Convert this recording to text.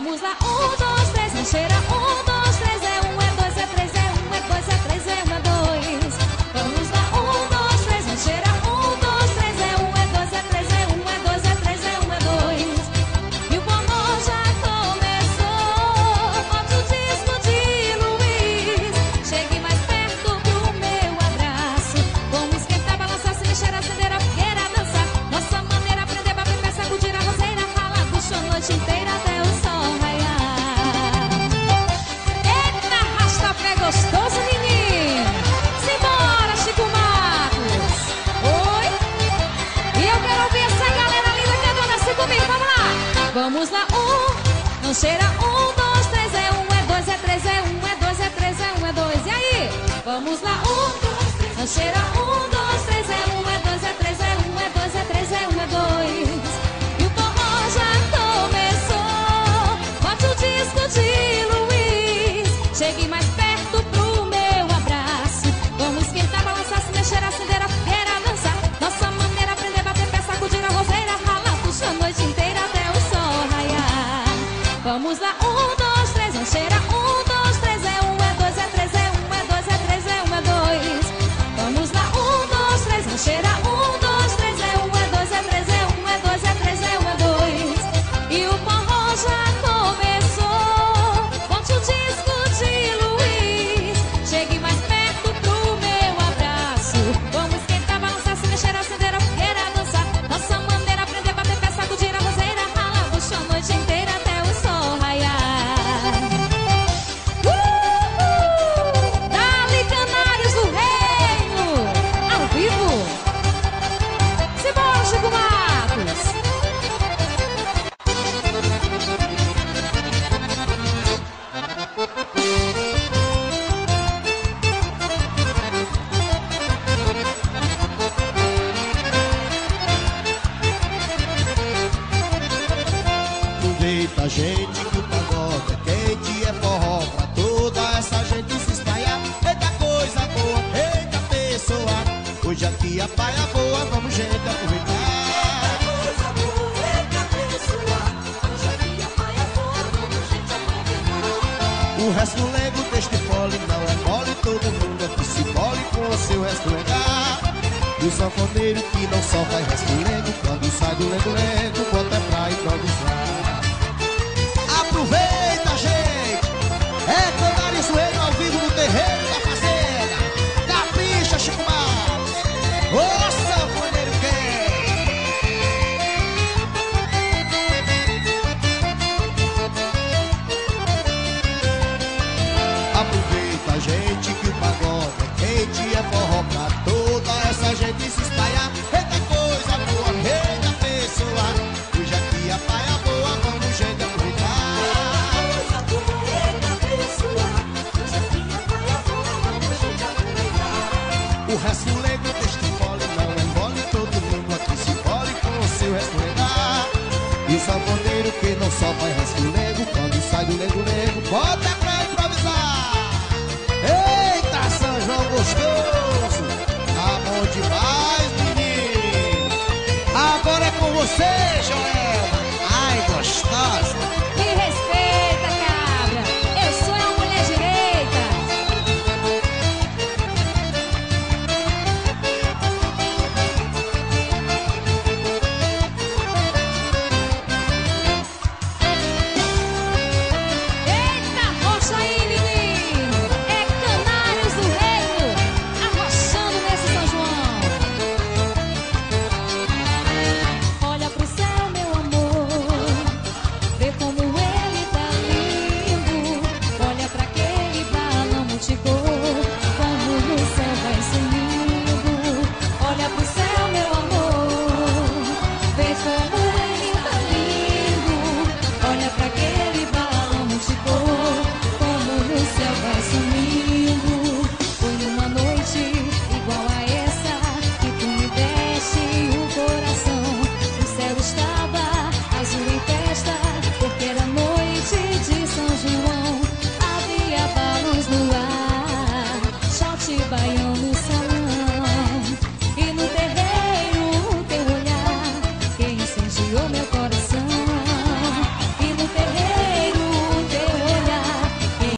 Vamos lá, 1, 2, 3, rancheira. 1, 2, 3, é 1, é 2, é 3, é 1, é 2, é 3, é 1, é 2. Vamos lá, 1, 2, 3, rancheira. 1, 2, 3, é 1, é 2, é 3, é 1, é 2, é 3, é 1, é 2. E o forró já começou. Bote o disco de Luiz. Chegue mais perto pro meu abraço. Vamos esquentar, balançar, se mexer, acender a fogueira, dançar. Nossa maneira, aprender, bater pé, sacudir a roseira, ralar do chão a noite inteira até o sol raiar. Eita, arrasta pé gostoso, menino. Simbora, Chico Marcos. Oi. E eu quero ouvir essa galera linda cantando assim comigo, vamos lá. Vamos lá, 1, não cheira. 1, 2, 3, é 1, é 2, é 3, é 1, é 2, é 3, é 1, é 2. E aí? Vamos lá, 1, 2, 3, não cheira. 1, 2, 3, é 1, é 2, é 3, é 1, é 2, é 3, é 1, é 2. E o forró já começou. Bote o disco de Luiz. Chegue mais perto pro meu abraço. Vamos esquentar, balançar, se mexer, acender a fogueira, dançar. Nossa maneira, aprender, bater pé, sacudir a roseira, ralar, puxa a noite inteira até o sol raiar. Vamos lá, 1, 2, 3, rancheira. 1, 2, 3, é 1, é 2, é 3, é 1, é 2, é 3, é 1, é 2. Vamos lá, 1, 2, 3, rancheira. 1, 2, 3, é 1, é 2, é 3, é 1, é 2, é 3, é 1, é 2. E o forró já começou. Bote o disco de Luiz. Chegue mais perto pro meu abraço. Vamos esquentar, balançar, se mexer, acender a fogueira, dançar. Nossa maneira, aprender, bater pé, sacudir a roseira, ralar do chão a noite inteira até o sol raiar. Dali, Canários do Reino, ao vivo. Simbora, Chico Marcos. Aproveita, gente, que o pagode é quente, é forró pra toda essa gente se espalhar. Eita coisa boa, eita pessoa, hoje aqui a paia boa, vamos gente aproveitar. O resto lego deste pole não é mole, todo mundo aqui se pole com o seu resto legal. E o sanfoneiro que não só faz resto lego, quando sai do lego-lego, quando é pra improvisar. Aproveita, gente! É Canário Sueiro ao vivo no terreiro da fazenda. Capricha, Chico Marcos! Ô, sanfoneiro aproveita, gente, que o pagode é quente, é forró pra toda essa gente se espalhar. Eita coisa boa, eita pessoa, hoje aqui a paia boa, vamos gente aproveitar. Coisa boa, eita pessoa, hoje aqui a paia boa, vamos gente aproveitar. O resto lego deste fole não é mole, todo mundo aqui se fole com o seu resto legal. E o sanfoneiro que não só faz resto lego, quando sai do lego-lego, bota pra improvisar. Eita, São João gostoso, tá bom demais, menino. Agora é com você, Joelma. Ai, gostosa. Me respeita, cabra. Eu sou uma mulher direita. Eita, rocha aí, menino. É Canários do Reino, arrochando nesse São João. Olha pro céu, meu amor, vê como ele tá lindo. Olha pra aquele balão multicor, como no céu vai sumindo. Olha pro céu, meu amor, vê como